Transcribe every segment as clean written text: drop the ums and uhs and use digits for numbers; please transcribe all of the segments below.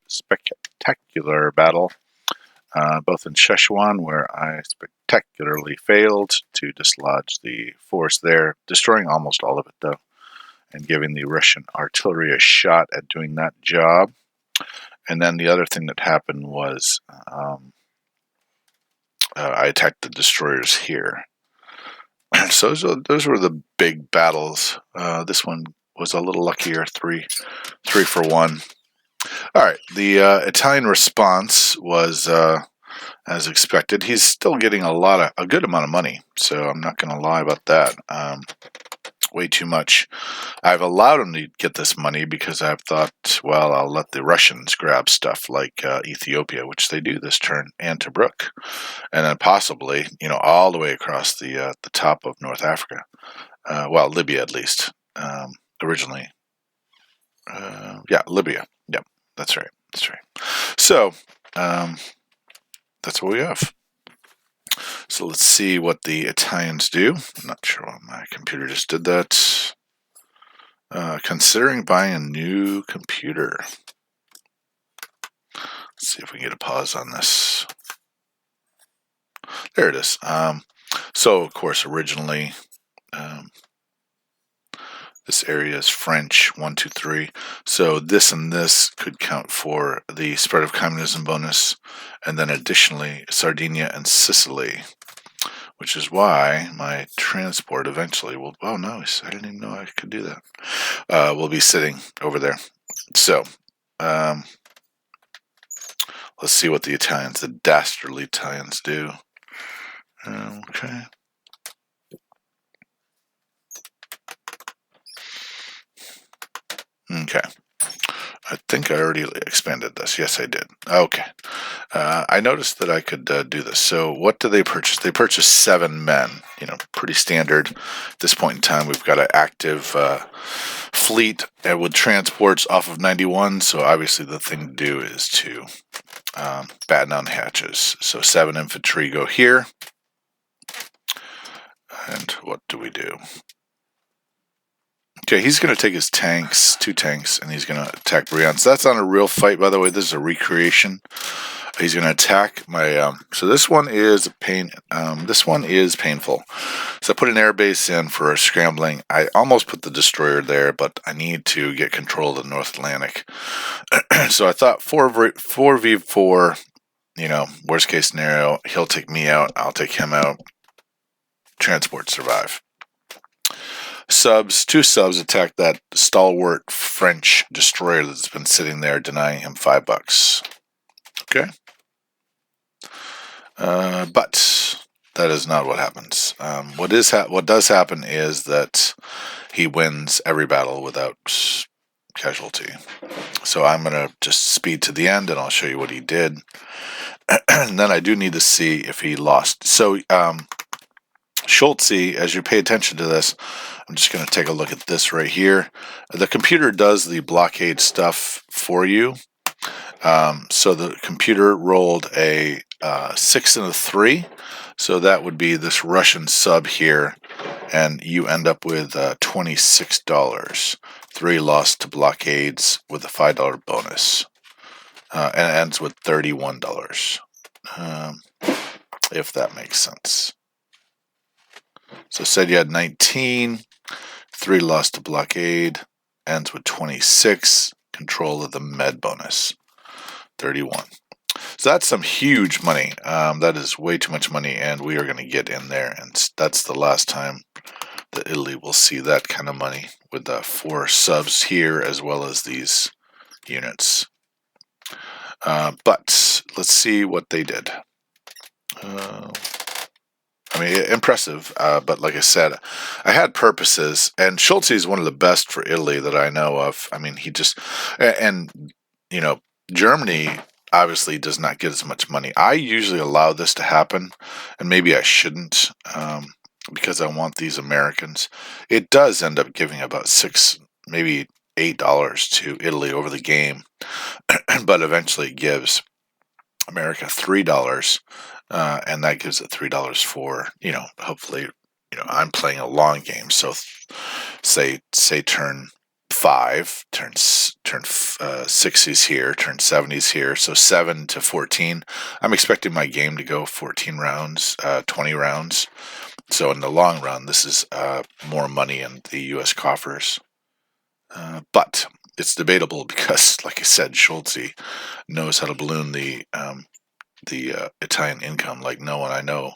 spectacular battle, both in Szechuan, where I spectacularly failed to dislodge the force there, destroying almost all of it though, and giving the Russian artillery a shot at doing that job. And then the other thing that happened was I attacked the destroyers here. So those were the big battles. This one was a little luckier, three for one. All right, the Italian response was as expected. He's still getting a good amount of money, so I'm not going to lie about that. Way too much. I've allowed him to get this money because I've thought, well, I'll let the Russians grab stuff like Ethiopia, which they do this turn, and Tobruk, and then possibly, all the way across the top of North Africa. Well, Libya at least. Originally, Libya. Yep, that's right. So, that's what we have. So let's see what the Italians do. I'm not sure why my computer just did that. Considering buying a new computer. Let's see if we can get a pause on this. There it is. So, of course, originally, this area is French, 1, 2, 3. So this and this could count for the spread of communism bonus. And then additionally, Sardinia and Sicily, which is why my transport eventually will... Oh, no, I didn't even know I could do that. Will be sitting over there. So, let's see what the dastardly Italians do. Okay. Okay. I think I already expanded this. Yes, I did. Okay. I noticed that I could do this. So what do they purchase? They purchase 7 men. Pretty standard. At this point in time, we've got an active fleet with transports off of 91. So obviously the thing to do is to batten down the hatches. So 7 infantry go here. And what do we do? Okay, he's going to take his tanks, 2 tanks, and he's going to attack Brienne. So that's not a real fight, by the way. This is a recreation. He's going to attack my... so this one is this one is painful. So I put an air base in for scrambling. I almost put the destroyer there, but I need to get control of the North Atlantic. So I thought 4v4, worst case scenario, he'll take me out, I'll take him out. Transport survive. 2 subs attack that stalwart French destroyer that's been sitting there, denying him $5. Okay. But that is not what happens. What does happen is that he wins every battle without casualty. So I'm going to just speed to the end, and I'll show you what he did. And then I do need to see if he lost. So, Schultze, as you pay attention to this, I'm just going to take a look at this right here. The computer does the blockade stuff for you. So the computer rolled a 6 and a 3. So that would be this Russian sub here. And you end up with $26. 3 lost to blockades with a $5 bonus. And it ends with $31. If that makes sense. So said you had 19, 3 lost to blockade, ends with 26, control of the med bonus, 31. So that's some huge money. That is way too much money, and we are going to get in there, and that's the last time that Italy will see that kind of money with the 4 subs here as well as these units. But let's see what they did. Impressive, but like I said, I had purposes, and Schultze is one of the best for Italy that I know of. Germany obviously does not get as much money. I usually allow this to happen, and maybe I shouldn't, because I want these Americans. It does end up giving about $6, maybe $8 to Italy over the game, but eventually it gives America $3. And that gives it $3 for, hopefully, I'm playing a long game. So say turn 5, turn turn 60s here, turn 70s here, so 7 to 14. I'm expecting my game to go 14 rounds, 20 rounds. So in the long run, this is more money in the U.S. coffers. But it's debatable because, like I said, Schultze knows how to balloon the Italian income like no one I know.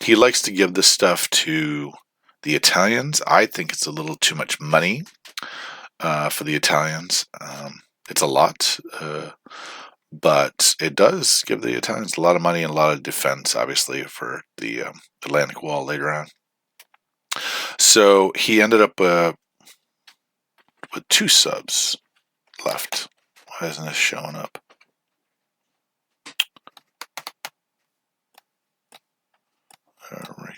He likes to give this stuff to the Italians. I think it's a little too much money for the Italians. It's a lot, but it does give the Italians a lot of money and a lot of defense, obviously, for the Atlantic Wall later on. So he ended up with 2 subs left. Why isn't this showing up? All right.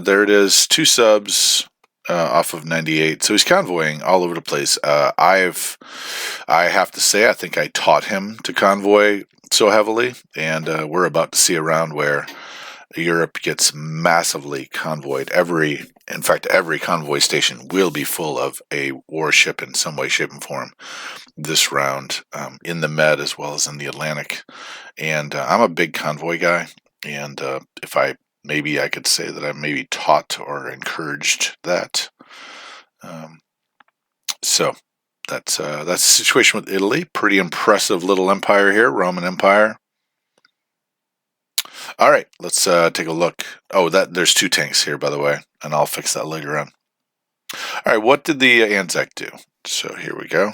There it is. 2 subs off of 98. So he's convoying all over the place. I have to say, I think I taught him to convoy so heavily, and we're about to see a round where Europe gets massively convoyed. In fact, every convoy station will be full of a warship in some way, shape, and form this round, in the Med as well as in the Atlantic. And I'm a big convoy guy, and maybe I could say that I maybe taught or encouraged that. So that's the situation with Italy. Pretty impressive little empire here, Roman Empire. All right, let's take a look. Oh, there's 2 tanks here, by the way, and I'll fix that later on. All right, what did the Anzac do? So here we go.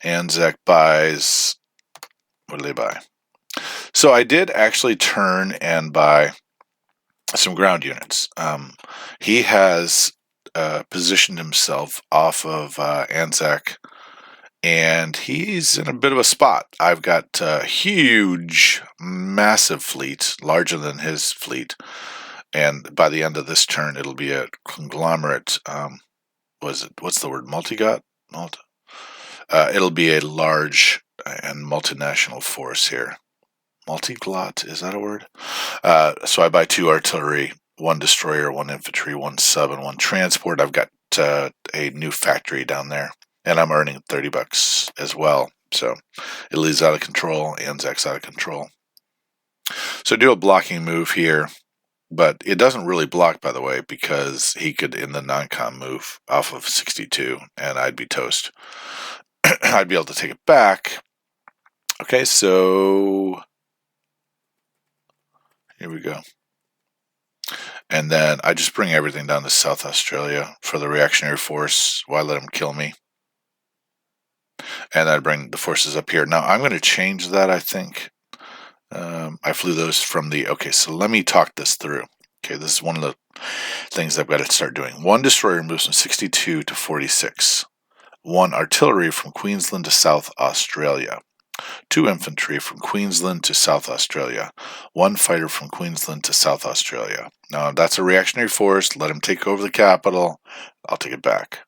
Anzac buys. What do they buy? So I did actually turn and buy some ground units. He has positioned himself off of Anzac, and he's in a bit of a spot. I've got a huge, massive fleet, larger than his fleet, and by the end of this turn, it'll be a conglomerate. What's the word? Multigot? It'll be a large and multinational force here. Multiglot, is that a word? So I buy 2 artillery, 1 destroyer, 1 infantry, 1 sub, and 1 transport. I've got a new factory down there, and I'm earning $30 as well. So Italy's out of control, Anzac's out of control. So I do a blocking move here, but it doesn't really block, by the way, because he could, in the non-com, move off of 62, and I'd be toast. I'd be able to take it back. Okay, so here we go. And then I just bring everything down to South Australia for the reactionary force. Why let them kill me? And I bring the forces up here. Now I'm going to change that, I think. I flew those from the... Okay, so let me talk this through. Okay, this is one of the things I've got to start doing. 1 destroyer moves from 62 to 46. 1 artillery from Queensland to South Australia. 2 infantry from Queensland to South Australia. 1 fighter from Queensland to South Australia. Now, that's a reactionary force. Let him take over the capital. I'll take it back.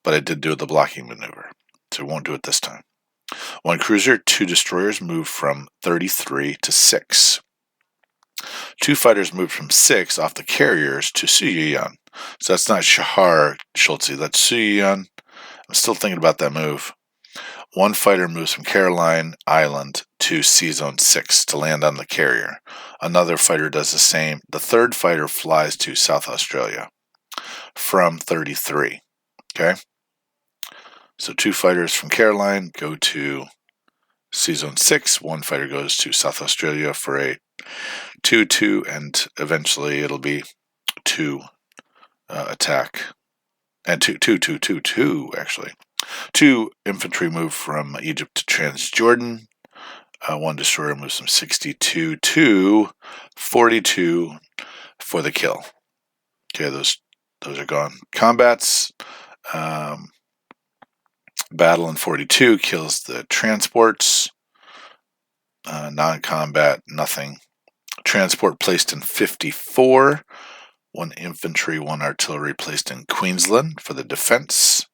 But I did do the blocking maneuver, so I won't do it this time. 1 cruiser, 2 destroyers moved from 33 to 6. 2 fighters moved from 6 off the carriers to Suyuyan. So that's not Shahar Schultze, that's Suyuyan. I'm still thinking about that move. 1 fighter moves from Caroline Island to Sea Zone 6 to land on the carrier. Another fighter does the same. The 3rd fighter flies to South Australia from 33. Okay? So 2 fighters from Caroline go to Sea Zone 6. 1 fighter goes to South Australia for a 2-2, and eventually it'll be 2 attack. And 2 actually. 2 infantry move from Egypt to Transjordan. 1 destroyer moves from 62 to 42 for the kill. Okay, those are gone. Combats. Battle in 42 kills the transports. Non-combat, nothing. Transport placed in 54. 1 infantry, 1 artillery placed in Queensland for the defense.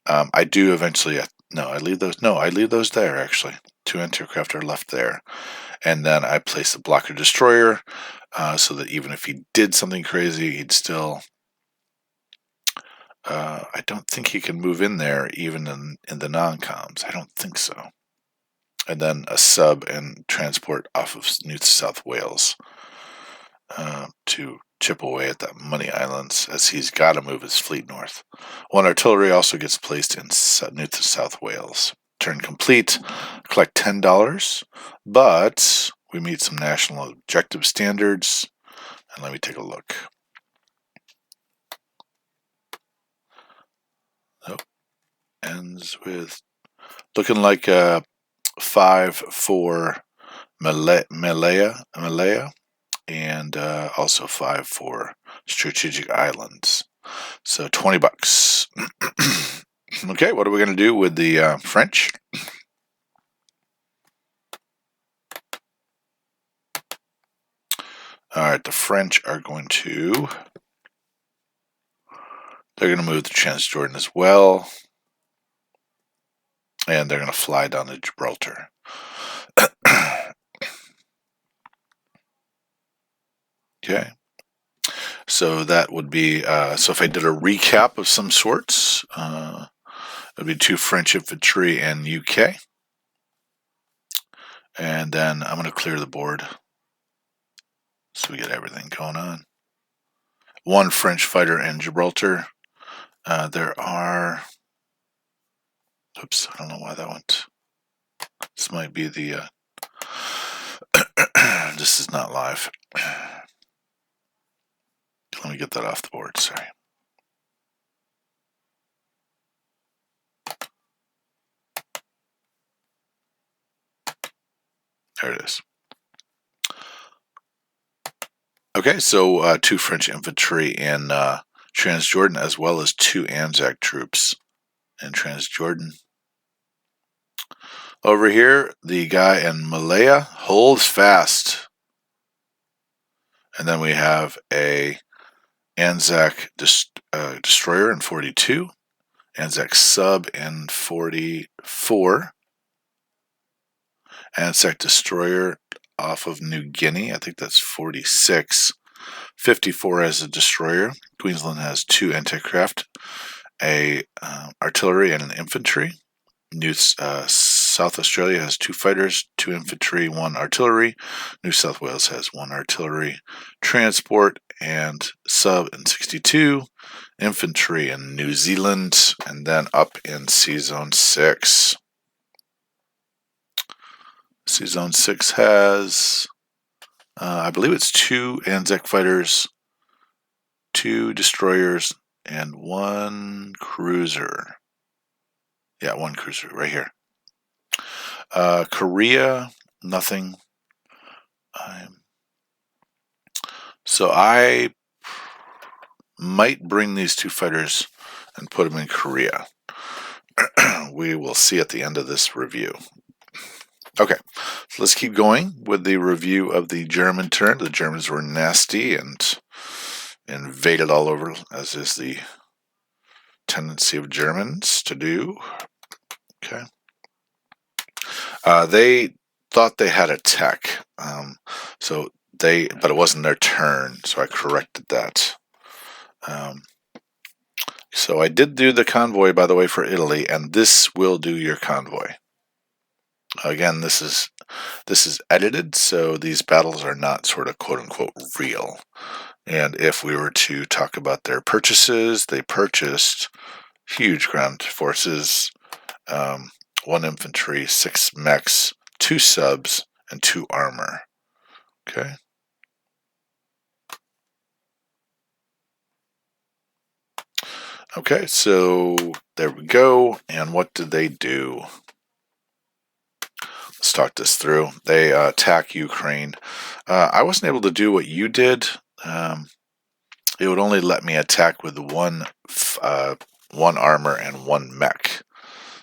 I do eventually... I leave those there, actually. 2 anti-aircraft are left there. And then I place the blocker destroyer so that even if he did something crazy, he'd still. I don't think he can move in there even in the non-coms. I don't think so. And then a sub and transport off of New South Wales to chip away at that money islands, as he's got to move his fleet north. One artillery also gets placed in New South Wales. Turn complete, collect $10, but we meet some national objective standards. And let me take a look. Oh, ends with looking like a 5 for Malaya, and also 5 for strategic islands. So $20. Okay, what are we going to do with the French? All right, the French are going to. They're going to move to Transjordan as well, and they're going to fly down to Gibraltar. Okay. So that would be, so if I did a recap of some sorts, it would be 2 French infantry and UK. And then I'm going to clear the board so we get everything going on. 1 French fighter in Gibraltar. There are, oops, I don't know why that went. This might be the, this is not live. Let me get that off the board, sorry. There it is. Okay, so 2 French infantry in Transjordan, as well as 2 Anzac troops in Transjordan. Over here, the guy in Malaya holds fast. And then we have a Anzac destroyer in 42, Anzac sub in 44, Anzac destroyer off of New Guinea, I think that's 46, 54 as a destroyer. Queensland has 2 anti-craft, a artillery and an infantry. South Australia has 2 fighters, 2 infantry, 1 artillery. New South Wales has 1 artillery, transport, and sub in 62, infantry in New Zealand, and then up in Sea Zone 6. Sea Zone 6 has, I believe it's 2 Anzac fighters, 2 destroyers, and 1 cruiser. Yeah, 1 cruiser right here. Korea, nothing. So I might bring these 2 fighters and put them in Korea. We will see at the end of this review. Okay, so let's keep going with the review of the German turn. The Germans were nasty and invaded all over, as is the tendency of Germans to do. Okay. They thought they had a tech, but it wasn't their turn, so I corrected that. So I did do the convoy, by the way, for Italy, and this will do your convoy. Again, this is edited, so these battles are not sort of quote-unquote real. And if we were to talk about their purchases, they purchased huge ground forces, 1 infantry, 6 mechs, 2 subs, and 2 armor. Okay. Okay, so there we go. And what did they do? Let's talk this through. They attack Ukraine. I wasn't able to do what you did. It would only let me attack with 1 armor and 1 mech.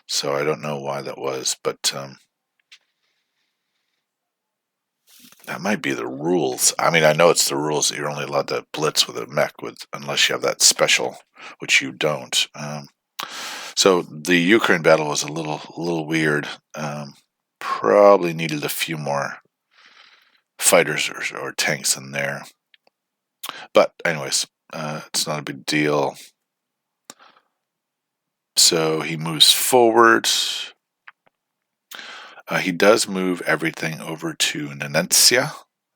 So I don't know why that was, but that might be the rules. I mean, I know it's the rules that you're only allowed to blitz with a mech unless you have that special, which you don't. So the Ukraine battle was a little weird. Probably needed a few more fighters or tanks in there. But anyways, it's not a big deal. So he moves forward. He does move everything over to Nenencia,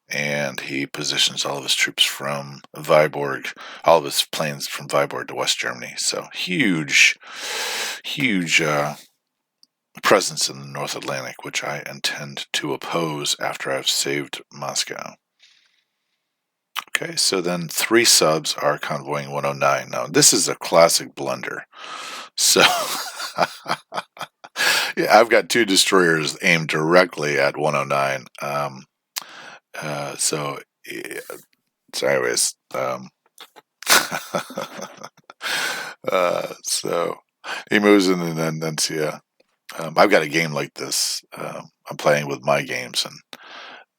and he positions all of his troops from Viborg, all of his planes from Viborg to West Germany. So huge presence in the North Atlantic, which I intend to oppose after I've saved Moscow. Okay, so then 3 subs are convoying 109. Now, this is a classic blunder. So, yeah, I've got 2 destroyers aimed directly at 109. So anyways, so he moves in and then yeah. I've got a game like this. I'm playing with my games, and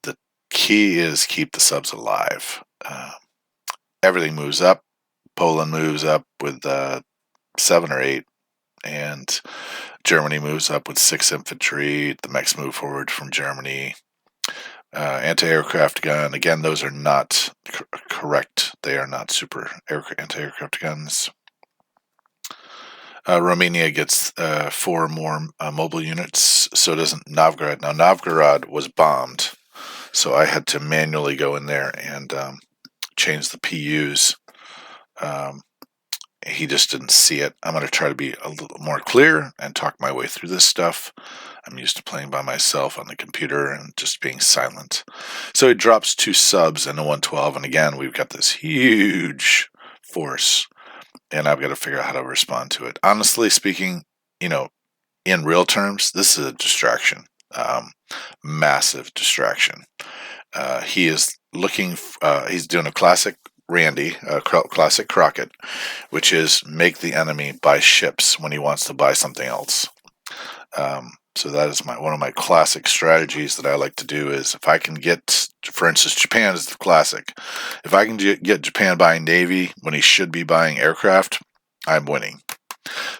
the key is keep the subs alive. Everything moves up. Poland moves up with 7 or 8, and Germany moves up with 6 infantry. The mechs move forward from Germany. Anti-aircraft gun. Again, those are not correct. They are not super anti-aircraft guns. Romania gets 4 more mobile units. So doesn't Novgorod. Now, Novgorod was bombed, so I had to manually go in there and change the PUs. He just didn't see it. I'm going to try to be a little more clear and talk my way through this stuff. I'm used to playing by myself on the computer and just being silent. So he drops 2 subs into 112, and again, we've got this huge force, and I've got to figure out how to respond to it. Honestly speaking, in real terms, this is a distraction. Massive distraction. He is looking, he's doing a classic Randy, classic Crockett, which is make the enemy buy ships when he wants to buy something else. So that is one of my classic strategies that I like to do is if I can get, for instance, Japan is the classic. If I can get Japan buying Navy when he should be buying aircraft, I'm winning.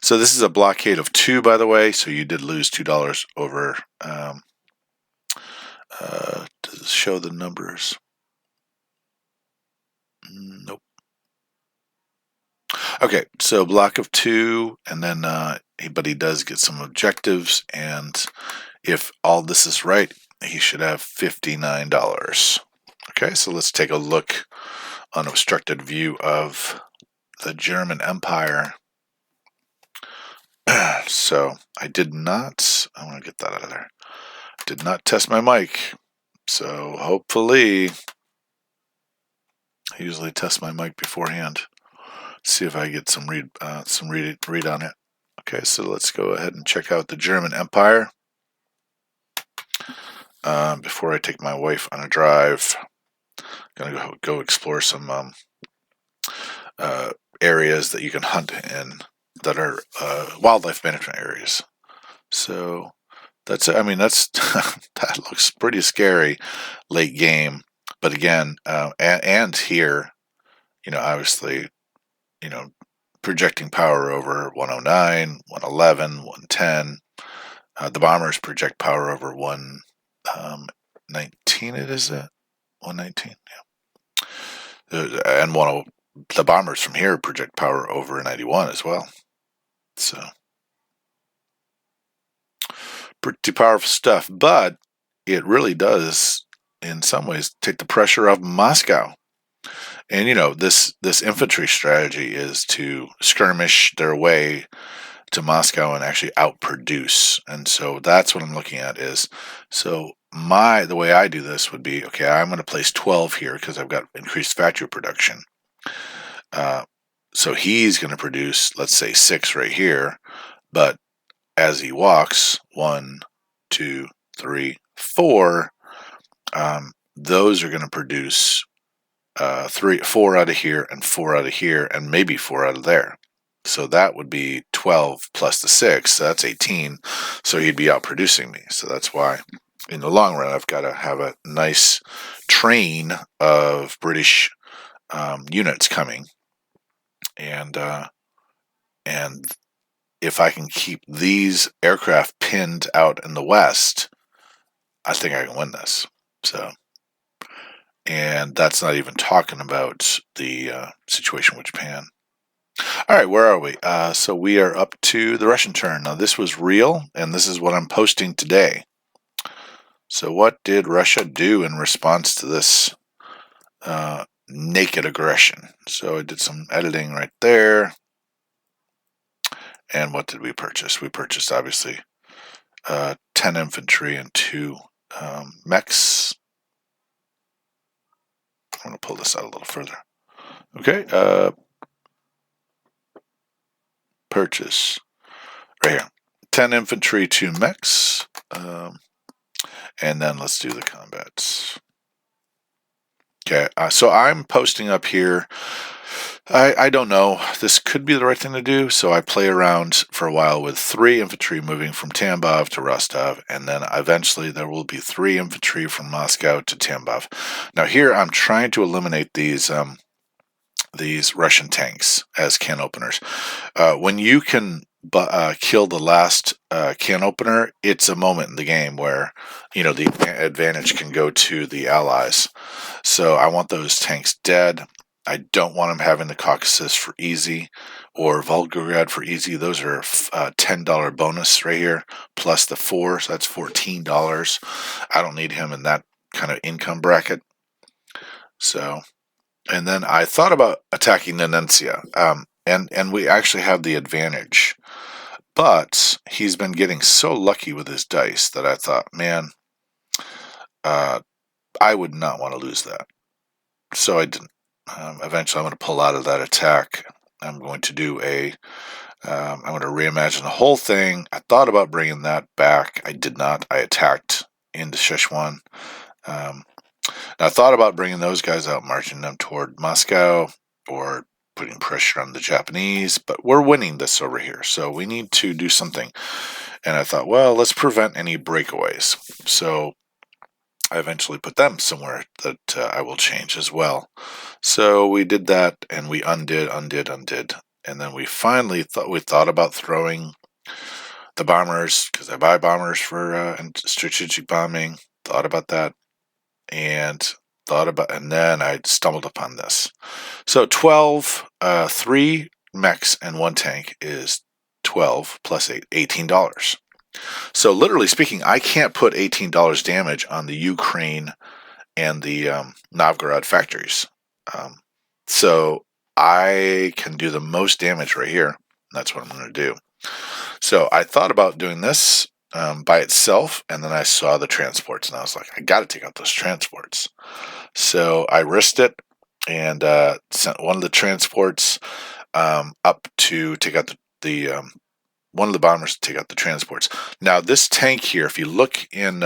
So this is a blockade of 2, by the way, so you did lose $2 over, does it show the numbers? Nope. Okay, so block of 2, and then, but he does get some objectives, and if all this is right, he should have $59. Okay, so let's take a look on obstructed view of the German Empire. So I did not, I want to get that out of there, did not test my mic, so hopefully, I usually test my mic beforehand. See if I get some read on it. Okay, so let's go ahead and check out the German Empire. Before I take my wife on a drive, I'm gonna go explore some areas that you can hunt in that are wildlife management areas. So that's that looks pretty scary late game. But again, and here, obviously, projecting power over 109, 111, 110. The bombers project power over 119. It is it 119. Yeah, and the bombers from here project power over 91 as well. So pretty powerful stuff, but it really does, in some ways, take the pressure off Moscow. And this infantry strategy is to skirmish their way to Moscow and actually outproduce. And so that's what I'm looking at is, so the way I do this would be, okay, I'm going to place 12 here because I've got increased factory production. So he's going to produce, let's say 6 right here, but as he walks, 1, 2, 3, 4, those are going to produce 4 out of here and 4 out of here and maybe 4 out of there. So that would be 12 plus the 6. So that's 18. So he'd be outproducing me. So that's why, in the long run, I've got to have a nice train of British units coming, and if I can keep these aircraft pinned out in the west, I think I can win this. So And that's not even talking about the situation with Japan. All right, where are we? So we are up to the Russian turn. Now, this was real, and this is what I'm posting today. So what did Russia do in response to this naked aggression? So I did some editing right there. And what did we purchase? We purchased, obviously, 10 infantry and 2 mechs. I'm going to pull this out a little further. Okay, purchase right here. 10 infantry, 2 mechs. And then let's do the combats. Okay, so I'm posting up here. I don't know. This could be the right thing to do, so I play around for a while with 3 infantry moving from Tambov to Rostov, and then eventually there will be 3 infantry from Moscow to Tambov. Now here I'm trying to eliminate these Russian tanks as can openers. When you can kill the last can opener, it's a moment in the game where the advantage can go to the allies. So I want those tanks dead. I don't want them having the Caucasus for easy or Volgograd for easy. Those are $10 bonus right here, plus the 4, so that's $14. I don't need him in that kind of income bracket. So, and then I thought about attacking Nenencia, and we actually have the advantage. But he's been getting so lucky with his dice that I thought, man, I would not want to lose that. So I didn't. Eventually, I'm going to pull out of that attack. I'm going to do I'm going to reimagine the whole thing. I thought about bringing that back. I did not. I attacked into Sichuan. I thought about bringing those guys out, marching them toward Moscow, or putting pressure on the Japanese, but we're winning this over here, so we need to do something. And I thought, well, let's prevent any breakaways. So I eventually put them somewhere that I will change as well. So we did that, and we undid, and then we finally thought about throwing the bombers, because I buy bombers for strategic bombing. Thought about that, and then I stumbled upon this. So 12, 3 mechs and 1 tank is 12 plus 8, $18. So literally speaking, I can't put $18 damage on the Ukraine and the Novgorod factories. So I can do the most damage right here. That's what I'm going to do. So I thought about doing this by itself, and then I saw the transports, and I was like, I got to take out those transports. So I risked it and sent one of the transports up to take out the one of the bombers to take out the transports. Now this tank here, if you look in,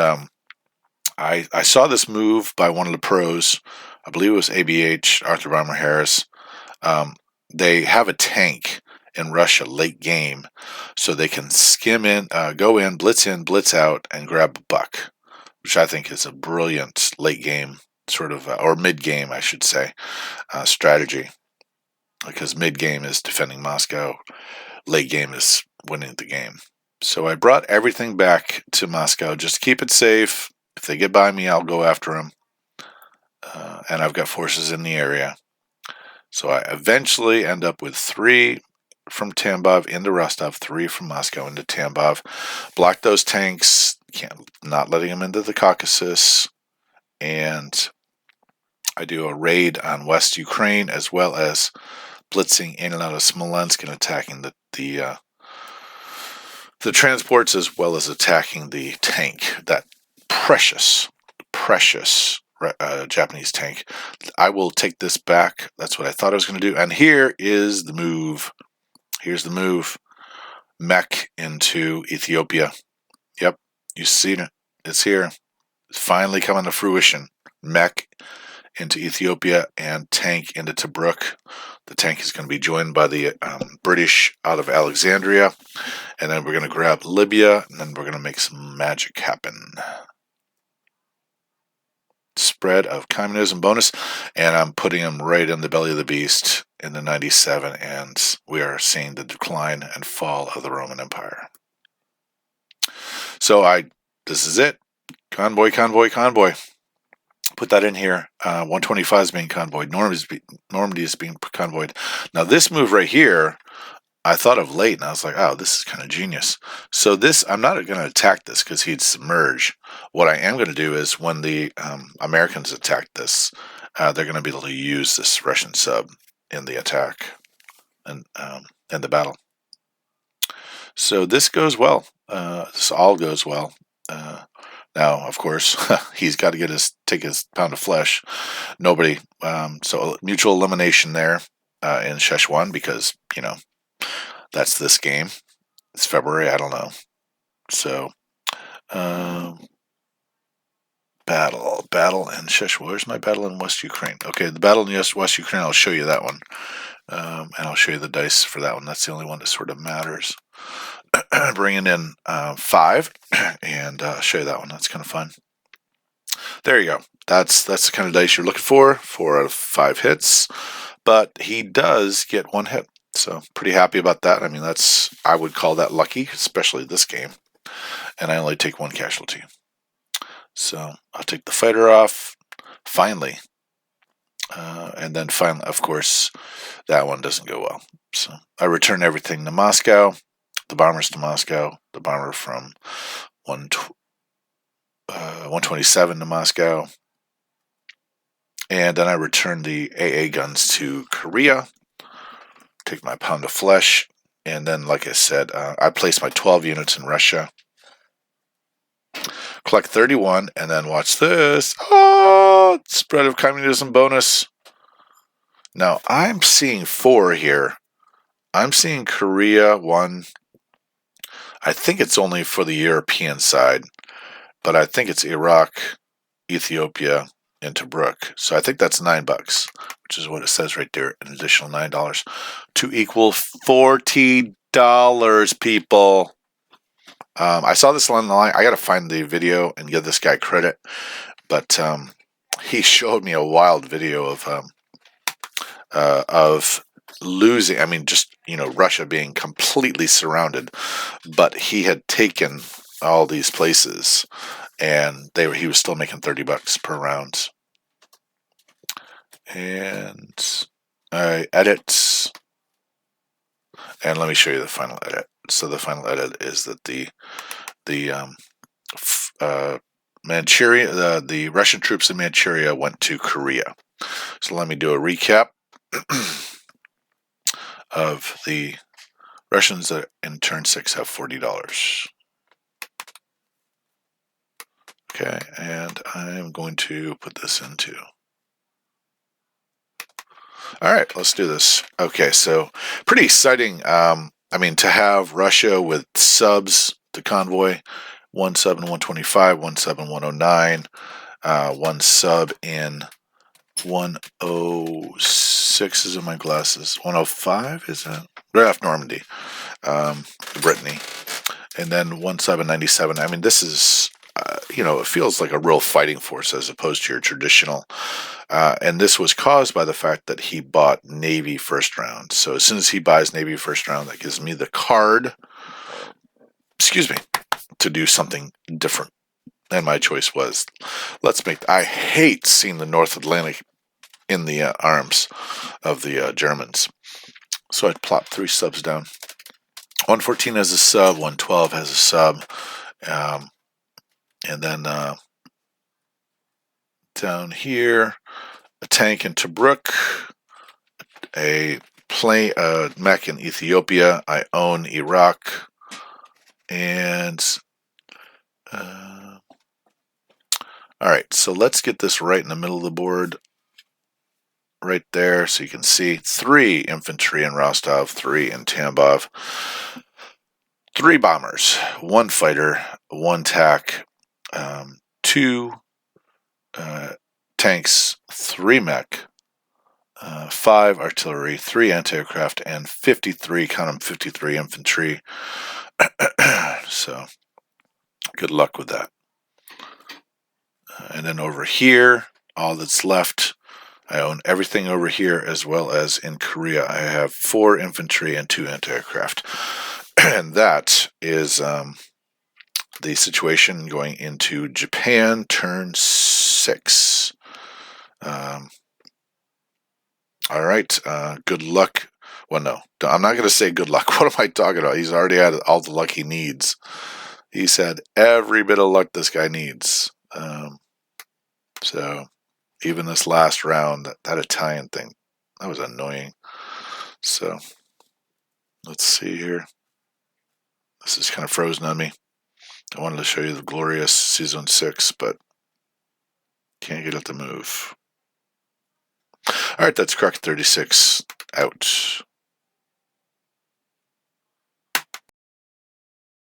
I saw this move by one of the pros. I believe it was ABH, Arthur Bomber Harris. They have a tank in Russia late game, so they can skim in, go in, blitz out, and grab a buck, which I think is a brilliant late game sort of, or mid game, I should say, strategy. Because mid game is defending Moscow, late game is winning the game. So I brought everything back to Moscow just to keep it safe. If they get by me, I'll go after them. And I've got forces in the area. So I eventually end up with 3 from Tambov into Rostov, 3 from Moscow into Tambov. Block those tanks, not letting them into the Caucasus. And I do a raid on West Ukraine, as well as blitzing in and out of Smolensk and attacking the transports, as well as attacking the tank, that precious Japanese tank. I will take this back. That's what I thought I was going to do. And here is the move. Here's the move. Mech into Ethiopia. Yep, you've seen it. It's here. It's finally coming to fruition. Mech into Ethiopia and tank into Tobruk. The tank is going to be joined by the British out of Alexandria. And then we're going to grab Libya, and then we're going to make some magic happen. Spread of communism bonus, and I'm putting them right in the belly of the beast in the 97, and we are seeing the decline and fall of the Roman Empire. So this is it. Convoy. Put that in here. 125 is being convoyed. Normandy is being convoyed. Now this move right here, I thought of late, and I was like, oh, this is kind of genius. So this, I'm not going to attack this because he'd submerge. What I am going to do is when the Americans attack this, they're going to be able to use this Russian sub in the attack and the battle. So this goes well. This all goes well. Now, of course, he's got to take his pound of flesh. Nobody. So mutual elimination there in Szechuan because, that's this game. It's February. I don't know. So, battle in Szechuan. Where's my battle in West Ukraine? Okay, the battle in West Ukraine. I'll show you that one, and I'll show you the dice for that one. That's the only one that sort of matters. Bringing in 5, and show you that one. That's kind of fun. There you go. That's the kind of dice you're looking for. 4 out of 5 hits, but he does get 1 hit. So pretty happy about that. I mean, I would call that lucky, especially this game. And I only take 1 casualty. So I'll take the fighter off, finally. And then finally, of course, that one doesn't go well. So I return everything to Moscow. The bombers to Moscow. The bomber from 127 to Moscow. And then I return the AA guns to Korea. Take my pound of flesh. And then, like I said, I place my 12 units in Russia. Collect 31, and then watch this. Oh, spread of communism bonus. Now, I'm seeing 4 here. I'm seeing Korea 1. I think it's only for the European side, but I think it's Iraq, Ethiopia, and Tobruk. So I think that's $9, which is what it says right there, an additional $9 to equal $40, people. I saw this on the line. I got to find the video and give this guy credit, but he showed me a wild video of losing. I mean, just Russia being completely surrounded, but he had taken all these places, and he was still making $30 per round. And I edit, and let me show you the final edit. So the final edit is that the Manchuria, the Russian troops in Manchuria went to Korea. So let me do a recap of the Russians that in turn 6 have $40. Okay, and I'm going to put this into. All right, let's do this. Okay, so pretty exciting. I mean, to have Russia with subs to convoy, 1 sub in 125, 1 sub in 109, 1 sub in 106 is in my glasses. 105 is that? Right off Normandy, Brittany, and then 1 sub in 97. I mean, this is it feels like a real fighting force as opposed to your traditional. And this was caused by the fact that he bought Navy first round. So as soon as he buys Navy first round, that gives me the card, to do something different. And my choice was, I hate seeing the North Atlantic in the arms of the Germans. So I plopped 3 subs down. 114 has a sub, 112 has a sub. And then down here, a tank in Tobruk, a mech in Ethiopia. I own Iraq, and all right. So let's get this right in the middle of the board, right there, so you can see 3 infantry in Rostov, 3 in Tambov, 3 bombers, 1 fighter, 1 TAC. 2 tanks, 3 mech, 5 artillery, 3 anti-aircraft, and 53, count them, 53 infantry. So, good luck with that. And then over here, all that's left, I own everything over here as well as in Korea. I have 4 infantry and 2 anti-aircraft. And that is the situation going into Japan turn 6. All right. Good luck. Well, no, I'm not going to say good luck. What am I talking about? He's already had all the luck he needs. He's had every bit of luck this guy needs. So even this last round, that Italian thing, that was annoying. So let's see here. This is kind of frozen on me. I wanted to show you the glorious season 6, but can't get it to move. All right, that's Croc 36 out.